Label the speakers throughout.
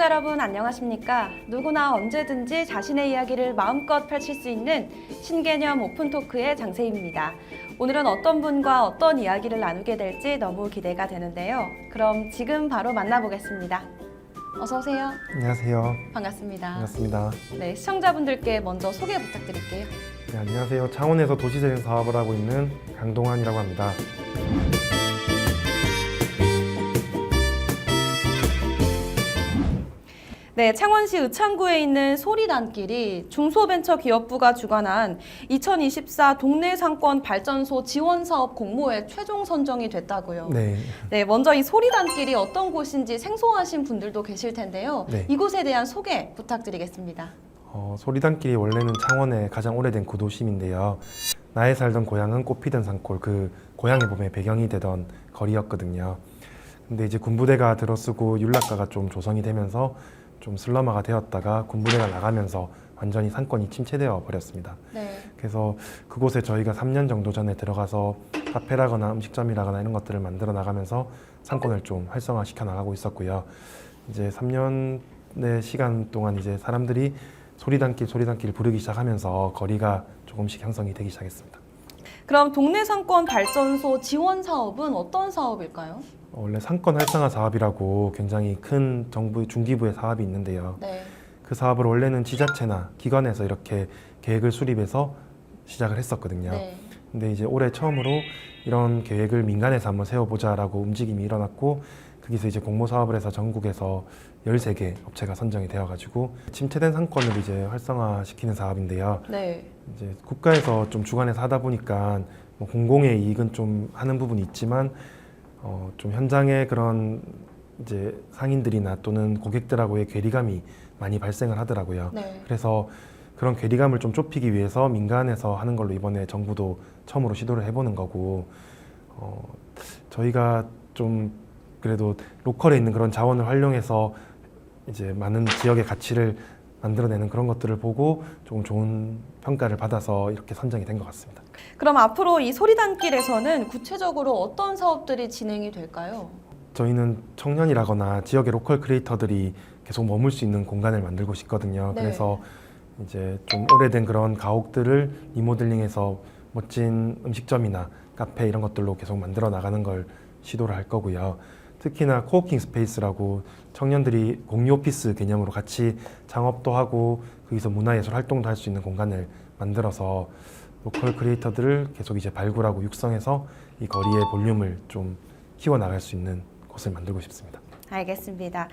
Speaker 1: 시청자 여러분 안녕하십니까? 누구나 언제든지 자신의 이야기를 마음껏 펼칠 수 있는 신개념 오픈토크의 장세희입니다. 오늘은 어떤 분과 어떤 이야기를 나누게 될지 너무 기대가 되는데요. 그럼 지금 바로 만나보겠습니다. 어서 오세요.
Speaker 2: 안녕하세요.
Speaker 1: 반갑습니다.
Speaker 2: 반갑습니다.
Speaker 1: 네, 시청자분들께 먼저 소개 부탁드릴게요.
Speaker 2: 네, 안녕하세요. 창원에서 도시재생 사업을 하고 있는 강동환이라고 합니다.
Speaker 1: 네, 창원시 의창구에 있는 소리단길이 중소벤처기업부가 주관한 2024 동네 상권 발전소 지원 사업 공모에 최종 선정이 됐다고요.
Speaker 2: 네.
Speaker 1: 네, 먼저 이 소리단길이 어떤 곳인지 생소하신 분들도 계실 텐데요.
Speaker 2: 네.
Speaker 1: 이곳에 대한 소개 부탁드리겠습니다.
Speaker 2: 소리단길이 원래는 창원의 가장 오래된 구도심인데요. 나의 살던 고향은 꽃피던 산골, 그 고향의 봄의 배경이 되던 거리였거든요. 근데 이제 군부대가 들어서고 윤락가가 좀 조성이 되면서 좀 슬럼화가 되었다가 군부대가 나가면서 완전히 상권이 침체되어 버렸습니다.
Speaker 1: 네.
Speaker 2: 그래서 그곳에 저희가 3년 정도 전에 들어가서 카페라거나 음식점이라거나 이런 것들을 만들어 나가면서 상권을 좀 활성화시켜 나가고 있었고요. 이제 3년의 시간 동안 이제 사람들이 소리단길 부르기 시작하면서 거리가 조금씩 형성이 되기 시작했습니다.
Speaker 1: 그럼 동네 상권 발전소 지원 사업은 어떤 사업일까요?
Speaker 2: 원래 상권 활성화 사업이라고 굉장히 큰 정부 중기부의 사업이 있는데요.
Speaker 1: 네.
Speaker 2: 그 사업을 원래는 지자체나 기관에서 이렇게 계획을 수립해서 시작을 했었거든요.
Speaker 1: 네.
Speaker 2: 근데 이제 올해 처음으로 이런 계획을 민간에서 한번 세워보자라고 움직임이 일어났고, 거기서 이제 공모 사업을 해서 전국에서 13개 업체가 선정이 되어가지고 침체된 상권을 이제 활성화시키는 사업인데요.
Speaker 1: 네.
Speaker 2: 이제 국가에서 좀 주관해서 하다 보니까 뭐 공공의 이익은 좀 하는 부분이 있지만 좀 현장에 그런 이제 상인들이나 또는 고객들하고의 괴리감이 많이 발생을 하더라고요.
Speaker 1: 네.
Speaker 2: 그래서 그런 괴리감을 좀 좁히기 위해서 민간에서 하는 걸로 이번에 정부도 처음으로 시도를 해보는 거고, 저희가 좀 그래도 로컬에 있는 그런 자원을 활용해서 이제 많은 지역의 가치를 만들어내는 그런 것들을 보고 조금 좋은 평가를 받아서 이렇게 선정이 된 것 같습니다.
Speaker 1: 그럼 앞으로 이 소리단길에서는 구체적으로 어떤 사업들이 진행이 될까요?
Speaker 2: 저희는 청년이라거나 지역의 로컬 크리에이터들이 계속 머물 수 있는 공간을 만들고 싶거든요.
Speaker 1: 네.
Speaker 2: 그래서 이제 좀 오래된 그런 가옥들을 리모델링해서 멋진 음식점이나 카페 이런 것들로 계속 만들어 나가는 걸 시도를 할 거고요. 특히나 코워킹 스페이스라고 청년들이 공유 오피스 개념으로 같이 창업도 하고 거기서 문화예술 활동도 할 수 있는 공간을 만들어서 로컬 크리에이터들을 계속 이제 발굴하고 육성해서 이 거리의 볼륨을 좀 키워나갈 수 있는 곳을 만들고 싶습니다.
Speaker 1: 알겠습니다.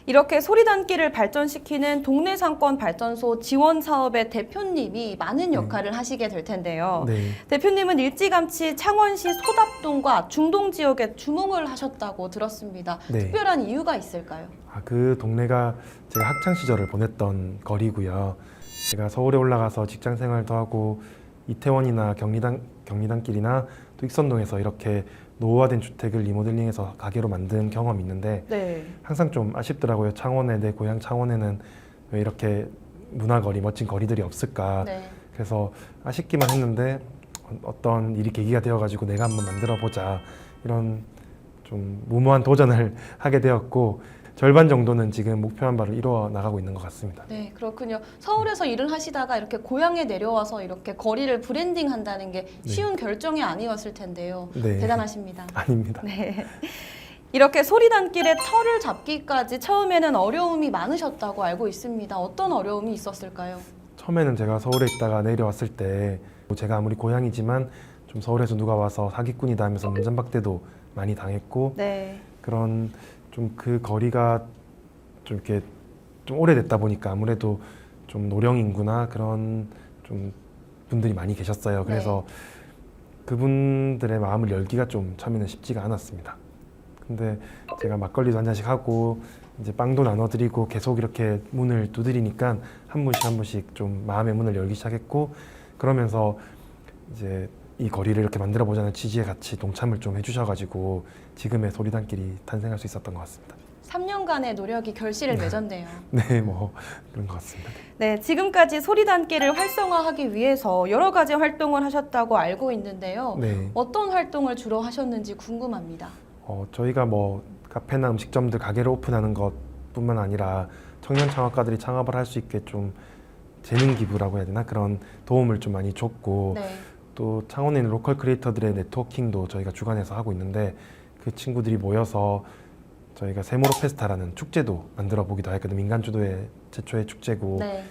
Speaker 1: 이렇게 소리단길을 발전시키는 동네 상권 발전소 지원 사업의 대표님이 많은 역할을 하시게 될 텐데요.
Speaker 2: 네.
Speaker 1: 대표님은 일찌감치 창원시 소답동과 중동 지역에 주목을 하셨다고 들었습니다.
Speaker 2: 네.
Speaker 1: 특별한 이유가 있을까요?
Speaker 2: 그 동네가 제가 학창 시절을 보냈던 거리고요. 제가 서울에 올라가서 직장 생활도 하고 이태원이나 경리단길이나 또 익선동에서 이렇게 노후화된 주택을 리모델링해서 가게로 만든 경험이 있는데
Speaker 1: 네.
Speaker 2: 항상 좀 아쉽더라고요. 창원에, 내 고향 창원에는 왜 이렇게 문화거리, 멋진 거리들이 없을까.
Speaker 1: 네.
Speaker 2: 그래서 아쉽기만 했는데 어떤 일이 계기가 되어가지고 내가 한번 만들어보자, 이런 좀 무모한 도전을 하게 되었고, 절반 정도는 지금 목표한 바를 이루어 나가고 있는 것 같습니다.
Speaker 1: 네, 그렇군요. 서울에서 일을 하시다가 이렇게 고향에 내려와서 이렇게 거리를 브랜딩 한다는 게 쉬운 결정이 아니었을 텐데요.
Speaker 2: 네.
Speaker 1: 대단하십니다.
Speaker 2: 아닙니다.
Speaker 1: 네. 이렇게 소리단길에 터를 잡기까지 처음에는 어려움이 많으셨다고 알고 있습니다. 어떤 어려움이 있었을까요?
Speaker 2: 처음에는 제가 서울에 있다가 내려왔을 때 제가 아무리 고향이지만 좀 서울에서 누가 와서 사기꾼이다 하면서 문전박대도 많이 당했고,
Speaker 1: 네.
Speaker 2: 그런 좀 그 거리가 좀 이렇게 좀 오래됐다 보니까 아무래도 좀 노령 인구나 그런 좀 분들이 많이 계셨어요. 그래서 그분들의 마음을 열기가 좀 처음에는 쉽지가 않았습니다. 근데 제가 막걸리도 한 잔씩 하고 이제 빵도 나눠드리고 계속 이렇게 문을 두드리니까 한 분씩 한 분씩 좀 마음의 문을 열기 시작했고, 그러면서 이제 이 거리를 이렇게 만들어 보자는 취지에 같이 동참을 좀 해주셔가지고 지금의 소리단길이 탄생할 수 있었던 것 같습니다.
Speaker 1: 3년간의 노력이 결실을 맺었네요.
Speaker 2: 네, 뭐 그런 것 같습니다.
Speaker 1: 네, 지금까지 소리단길을 활성화하기 위해서 여러 가지 활동을 하셨다고 알고 있는데요.
Speaker 2: 네.
Speaker 1: 어떤 활동을 주로 하셨는지 궁금합니다.
Speaker 2: 저희가 뭐 카페나 음식점들 가게를 오픈하는 것 뿐만 아니라 청년 창업가들이 창업을 할 수 있게 좀 재능 기부라고 해야 되나 그런 도움을 좀 많이 줬고
Speaker 1: 네.
Speaker 2: 또 창원에 있는 로컬 크리에이터들의 네트워킹도 저희가 주관해서 하고 있는데 그 친구들이 모여서 저희가 세모로 페스타라는 축제도 만들어 보기도 했거든요. 민간 주도의 최초의 축제고
Speaker 1: 네.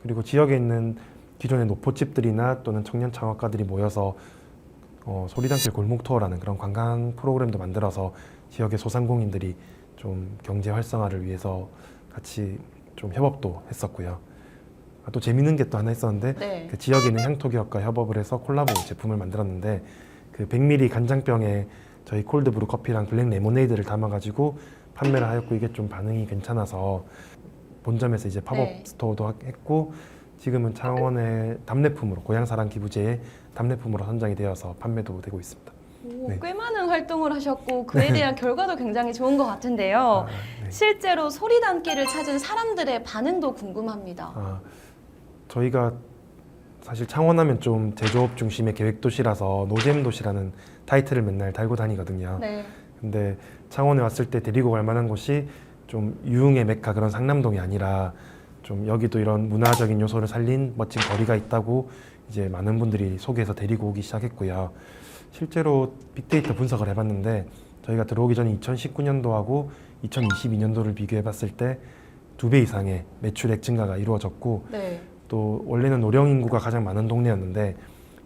Speaker 2: 그리고 지역에 있는 기존의 노포집들이나 또는 청년 창업가들이 모여서 소리단길 골목 투어라는 그런 관광 프로그램도 만들어서 지역의 소상공인들이 좀 경제 활성화를 위해서 같이 좀 협업도 했었고요. 또 재밌는 게 또 하나 있었는데
Speaker 1: 네.
Speaker 2: 그 지역에 있는 향토 기업과 협업을 해서 콜라보 제품을 만들었는데 그 100ml 간장병에 저희 콜드브루 커피랑 블랙 레모네이드를 담아가지고 판매를 하였고 이게 좀 반응이 괜찮아서 본점에서 이제 팝업
Speaker 1: 네.
Speaker 2: 스토어도 했고 지금은 창원의 답례품으로 고향사랑 기부제의 답례품으로 선정이 되어서 판매도 되고 있습니다.
Speaker 1: 오,
Speaker 2: 네.
Speaker 1: 꽤 많은 활동을 하셨고 그에 대한 결과도 굉장히 좋은 것 같은데요.
Speaker 2: 네.
Speaker 1: 실제로 소리단길을 찾은 사람들의 반응도 궁금합니다.
Speaker 2: 저희가 사실 창원하면 좀 제조업 중심의 계획도시라서 노잼 도시라는 타이틀을 맨날 달고 다니거든요.
Speaker 1: 네.
Speaker 2: 근데 창원에 왔을 때 데리고 갈 만한 곳이 좀 유흥의 메카 그런 상남동이 아니라 좀 여기도 이런 문화적인 요소를 살린 멋진 거리가 있다고 이제 많은 분들이 소개해서 데리고 오기 시작했고요. 실제로 빅데이터 분석을 해봤는데 저희가 들어오기 전에 2019년도하고 2022년도를 비교해 봤을 때 2배 이상의 매출액 증가가 이루어졌고
Speaker 1: 네.
Speaker 2: 또 원래는 노령 인구가 가장 많은 동네였는데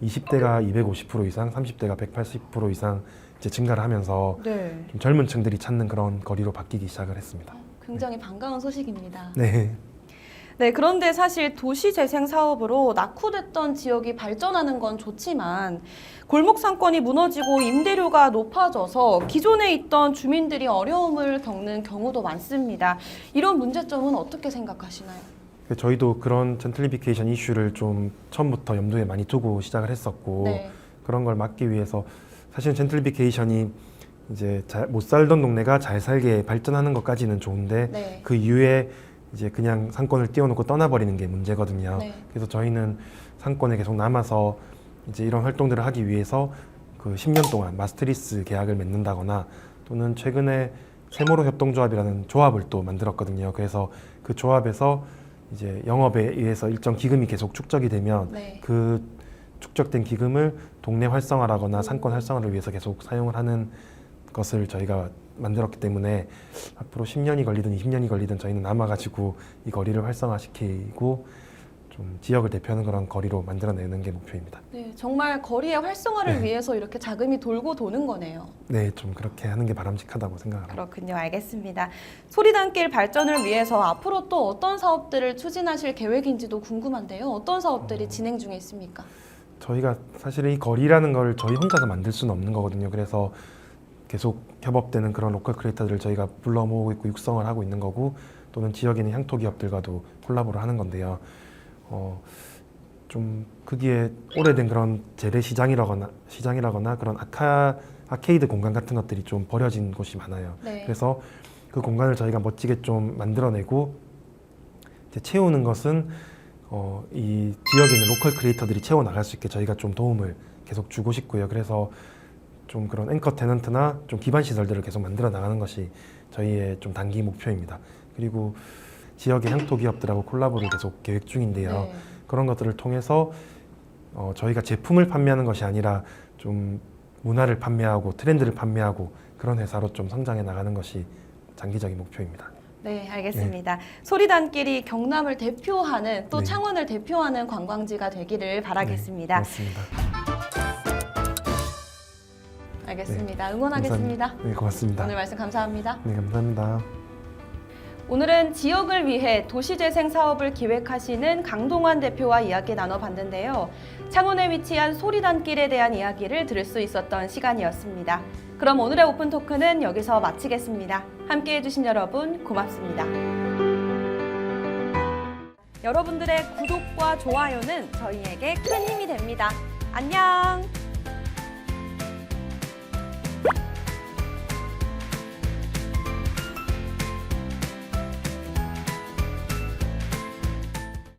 Speaker 2: 20대가 250% 이상, 30대가 180% 이상 이제 증가를 하면서
Speaker 1: 네.
Speaker 2: 좀 젊은 층들이 찾는 그런 거리로 바뀌기 시작을 했습니다.
Speaker 1: 굉장히 반가운 소식입니다.
Speaker 2: 네.
Speaker 1: 네, 그런데 사실 도시 재생 사업으로 낙후됐던 지역이 발전하는 건 좋지만 골목 상권이 무너지고 임대료가 높아져서 기존에 있던 주민들이 어려움을 겪는 경우도 많습니다. 이런 문제점은 어떻게 생각하시나요?
Speaker 2: 저희도 그런 젠틀리피케이션 이슈를 좀 처음부터 염두에 많이 두고 시작을 했었고
Speaker 1: 네.
Speaker 2: 그런 걸 막기 위해서 사실은 젠틀리피케이션이 이제 못 살던 동네가 잘 살게 발전하는 것까지는 좋은데
Speaker 1: 네.
Speaker 2: 그 이후에 이제 그냥 상권을 띄워놓고 떠나버리는 게 문제거든요.
Speaker 1: 네.
Speaker 2: 그래서 저희는 상권에 계속 남아서 이제 이런 활동들을 하기 위해서 그 10년 동안 마스터리스 계약을 맺는다거나 또는 최근에 세모로 협동조합이라는 조합을 또 만들었거든요. 그래서 그 조합에서 이제 영업에 의해서 일정 기금이 계속 축적이 되면
Speaker 1: 네.
Speaker 2: 그 축적된 기금을 동네 활성화라거나 상권 활성화를 위해서 계속 사용을 하는 것을 저희가 만들었기 때문에 앞으로 10년이 걸리든 20년이 걸리든 저희는 남아가지고 이 거리를 활성화시키고 좀 지역을 대표하는 그런 거리로 만들어내는 게 목표입니다.
Speaker 1: 네, 정말 거리의 활성화를
Speaker 2: 네.
Speaker 1: 위해서 이렇게 자금이 돌고 도는 거네요.
Speaker 2: 네, 좀 그렇게 하는 게 바람직하다고 생각합니다.
Speaker 1: 그렇군요. 알겠습니다. 소리단길 발전을 위해서 앞으로 또 어떤 사업들을 추진하실 계획인지도 궁금한데요. 어떤 사업들이 진행 중에 있습니까?
Speaker 2: 저희가 사실 이 거리라는 걸 저희 혼자서 만들 수는 없는 거거든요. 그래서 계속 협업되는 그런 로컬 크리에이터들을 저희가 불러 모으고 있고 육성을 하고 있는 거고 또는 지역에 있는 향토 기업들과도 콜라보를 하는 건데요. 좀 거기에 오래된 그런 재래시장이라거나 그런 아케이드 공간 같은 것들이 좀 버려진 곳이 많아요.
Speaker 1: 네.
Speaker 2: 그래서 그 공간을 저희가 멋지게 좀 만들어내고 이제 채우는 것은 이 지역에 있는 로컬 크리에이터들이 채워 나갈 수 있게 저희가 좀 도움을 계속 주고 싶고요. 그래서 좀 그런 앵커 테넌트나 좀 기반 시설들을 계속 만들어 나가는 것이 저희의 좀 단기 목표입니다. 그리고 지역의 향토 기업들하고 콜라보를 계속 계획 중인데요.
Speaker 1: 네.
Speaker 2: 그런 것들을 통해서 저희가 제품을 판매하는 것이 아니라 좀 문화를 판매하고 트렌드를 판매하고 그런 회사로 좀 성장해 나가는 것이 장기적인 목표입니다.
Speaker 1: 네, 알겠습니다. 소리단길이 경남을 대표하는 또
Speaker 2: 네.
Speaker 1: 창원을 대표하는 관광지가 되기를 바라겠습니다.
Speaker 2: 맞습니다.
Speaker 1: 알겠습니다. 응원하겠습니다.
Speaker 2: 네, 고맙습니다.
Speaker 1: 오늘 말씀 감사합니다.
Speaker 2: 네, 감사합니다.
Speaker 1: 오늘은 지역을 위해 도시재생 사업을 기획하시는 강동환 대표와 이야기 나눠봤는데요. 창원에 위치한 소리단길에 대한 이야기를 들을 수 있었던 시간이었습니다. 그럼 오늘의 오픈토크는 여기서 마치겠습니다. 함께해 주신 여러분 고맙습니다. 여러분들의 구독과 좋아요는 저희에게 큰 힘이 됩니다. 안녕!